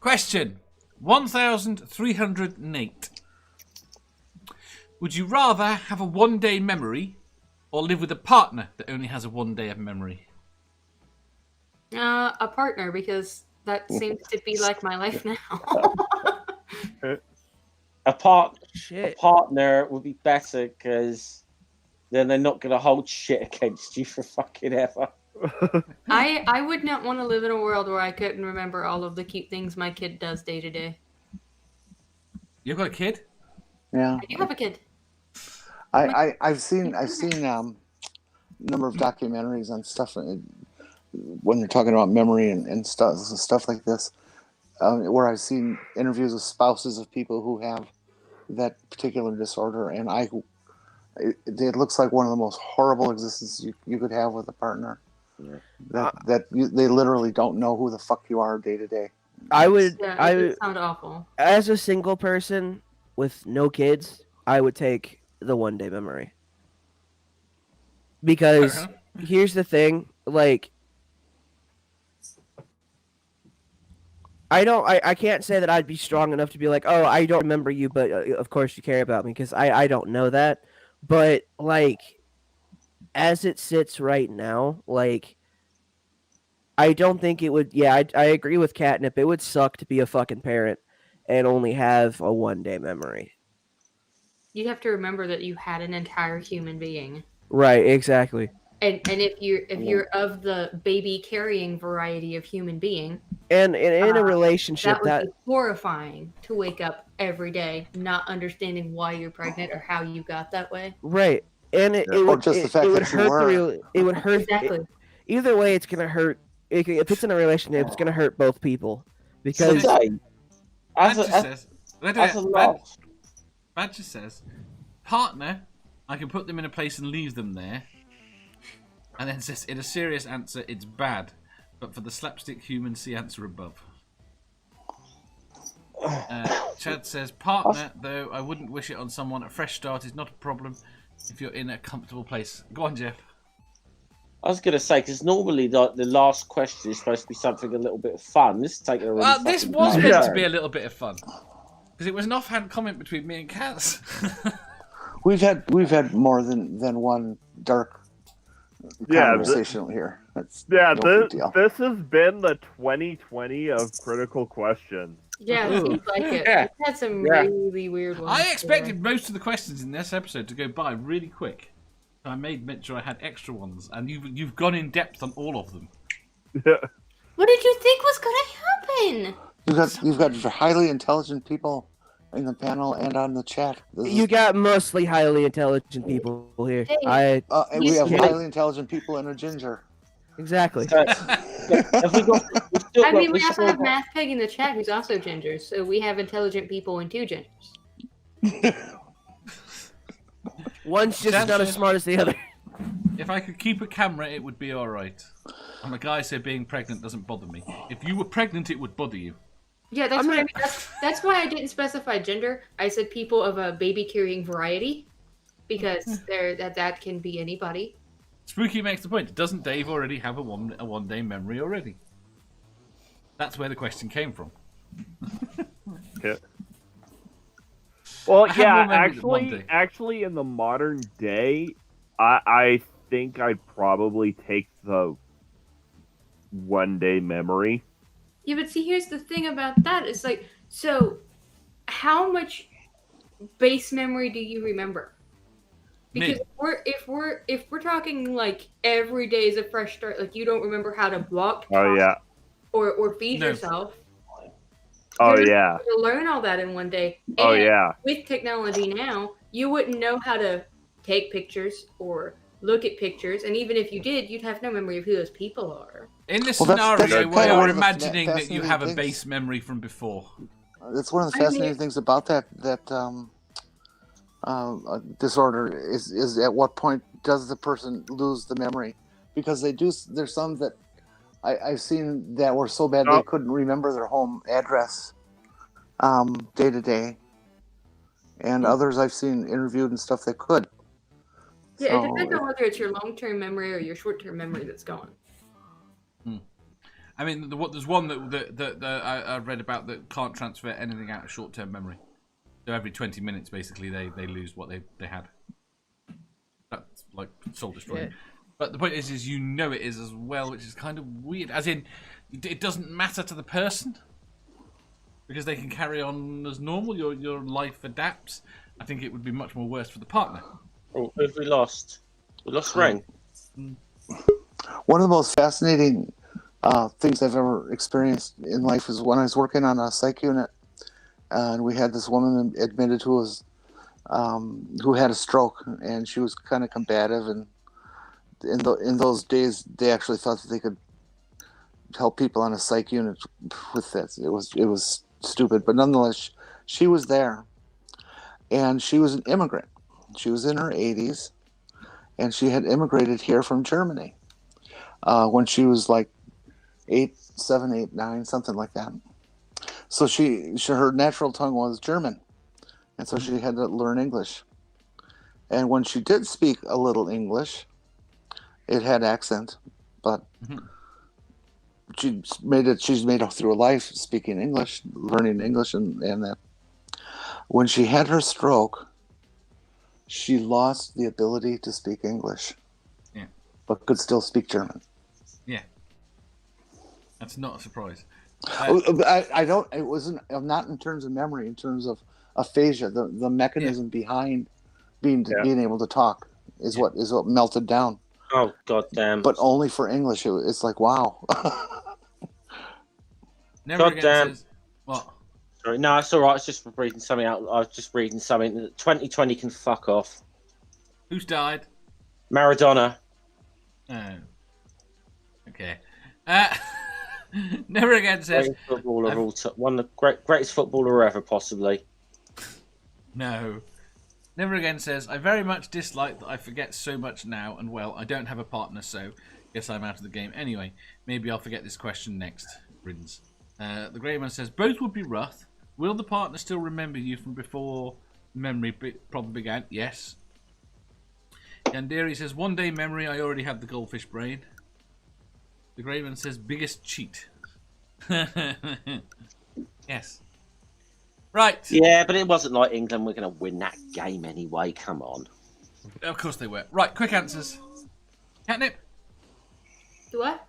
Question 1308. Would you rather have a one-day memory or live with a partner that only has a 1 day of memory? A partner, because that seems to be like my life now. A partner would be better because then they're not going to hold shit against you for fucking ever. I would not want to live in a world where I couldn't remember all of the cute things my kid does day to day. You've got a kid? Yeah. I do have a kid. I've seen a number of documentaries on stuff when you're talking about memory and stuff like this, where I've seen interviews with spouses of people who have that particular disorder, and it looks like one of the most horrible existences you could have with a partner. Yeah. They literally don't know who the fuck you are day to day. I would sound awful. As a single person with no kids, I would take the 1 day memory. Because here's the thing, like, I can't say that I'd be strong enough to be like, oh, I don't remember you, but of course you care about me, because I don't know that. But, like, as it sits right now, like, I don't think it would, I agree with Catnip, it would suck to be a fucking parent and only have a 1 day memory. You have to remember that you had an entire human being. Right, exactly. And if you're of the baby carrying variety of human being, and in a relationship that would be horrifying to wake up every day not understanding why you're pregnant or how you got that way. Right, and it would hurt. It would hurt. Exactly. Either way, it's gonna hurt. If it's in a relationship, it's gonna hurt both people because. Badger says, partner, I can put them in a place and leave them there. And then says, in a serious answer, it's bad. But for the slapstick human, see answer above. Chad says, partner, though I wouldn't wish it on someone. A fresh start is not a problem if you're in a comfortable place. Go on, Jeff. I was going to say, because normally the last question is supposed to be something a little bit of fun. This is taking a really this was meant to be a little bit of fun. Because it was an offhand comment between me and Kaz. We've had more than one dark conversation here. This has been the 2020 of critical questions. Yeah, it seems like it. We've had some really weird ones. I expected most of the questions in this episode to go by really quick. I made sure I had extra ones, and you've gone in depth on all of them. What did you think was going to happen? You've got highly intelligent people in the panel and on the chat. You got mostly highly intelligent people here. Hey, we have highly intelligent people and a ginger. Exactly. We also have Math Pig in the chat, who's also ginger. So we have intelligent people and two gingers. One's just not as smart as the other. If I could keep a camera, it would be alright. I'm a guy, so being pregnant doesn't bother me. If you were pregnant, it would bother you. Yeah, that's what I mean. That's why I didn't specify gender. I said people of a baby-carrying variety, because that can be anybody. Spooky makes the point. Doesn't Dave already have a one-day memory already? That's where the question came from. Yeah. Well, yeah, actually, in the modern day, I think I'd probably take the 1 day memory. Yeah, but see, here's the thing about that. It's like, so how much base memory do you remember? Because if we're talking like every day is a fresh start, like you don't remember how to walk, or feed yourself. To learn all that in 1 day. And with technology now, you wouldn't know how to take pictures or look at pictures, and even if you did, you'd have no memory of who those people are. In this scenario where you're imagining that you have a base memory from before. That's one of the fascinating things about that disorder is at what point does the person lose the memory? Because there's some that I've seen that were so bad they couldn't remember their home address day to day, and others I've seen interviewed and stuff that could. Yeah, it depends on whether it's your long-term memory or your short-term memory that's gone. I mean, there's one that I read about that can't transfer anything out of short-term memory. So every 20 minutes, basically, they lose what they had. That's like soul destroying. Yeah. But the point is you know it is as well, which is kind of weird. As in, it doesn't matter to the person because they can carry on as normal. Your life adapts. I think it would be much more worse for the partner. Oh, who have we lost? We lost Ring. One of the most fascinating things I've ever experienced in life is when I was working on a psych unit, and we had this woman admitted who had a stroke, and she was kind of combative, and in those days they actually thought that they could help people on a psych unit with this. It was stupid, but nonetheless, she was there, and she was an immigrant. She was in her 80s, and she had immigrated here from Germany when she was like 7, 8, 9, something like that. So her natural tongue was German, and so she had to learn English. And when she did speak a little English, it had accent, but she's made it through her life speaking English, learning English, and that. When she had her stroke, she lost the ability to speak English, but could still speak German. Yeah, that's not a surprise. I don't. It wasn't not in terms of memory. In terms of aphasia, the mechanism behind being able to talk is what melted down. Oh, goddamn! But only for English. It's like wow. Never again says, what? Sorry, no, it's all right. I was just reading something out. I was just reading something. 2020 can fuck off. Who's died? Maradona. Oh. Okay. Never again says one of the greatest footballer ever, possibly. No. Never again says, I very much dislike that I forget so much now, and well, I don't have a partner, so guess I'm out of the game anyway. Maybe I'll forget this question next. Rins. The Grey Man says, both would be rough. Will the partner still remember you from before memory problem began? Yes. Yandere says, one day memory, I already have the goldfish brain. The Grey Man says, biggest cheat. Yes. Right. Yeah, but it wasn't like England were going to win that game anyway. Come on. Of course they were. Right, quick answers. Catnip? Do what?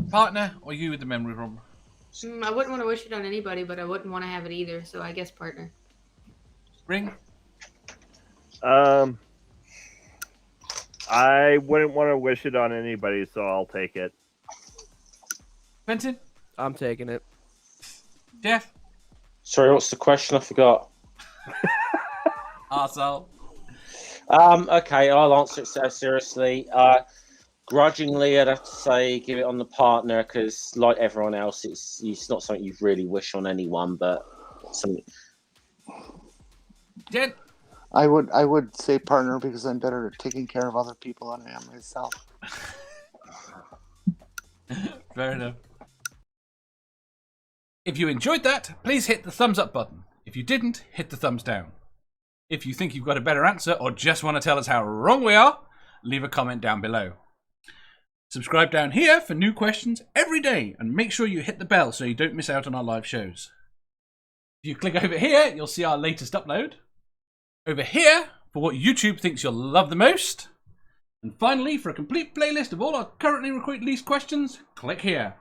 Partner or you with the memory problem? I wouldn't want to wish it on anybody, but I wouldn't want to have it either, so I guess partner. Ring? I wouldn't want to wish it on anybody, so I'll take it. Quentin? I'm taking it. Jeff? Sorry, what's the question? I forgot. Arsehole. Okay, I'll answer it so seriously. Grudgingly, I'd have to say give it on the partner because, like everyone else, it's not something you really wish on anyone, but something. Jen? I would say partner because I'm better at taking care of other people than I am myself. Fair enough. If you enjoyed that, please hit the thumbs up button. If you didn't, hit the thumbs down. If you think you've got a better answer or just want to tell us how wrong we are, leave a comment down below. Subscribe down here for new questions every day and make sure you hit the bell so you don't miss out on our live shows. If you click over here, you'll see our latest upload. Over here, for what YouTube thinks you'll love the most. And finally, for a complete playlist of all our currently released questions, click here.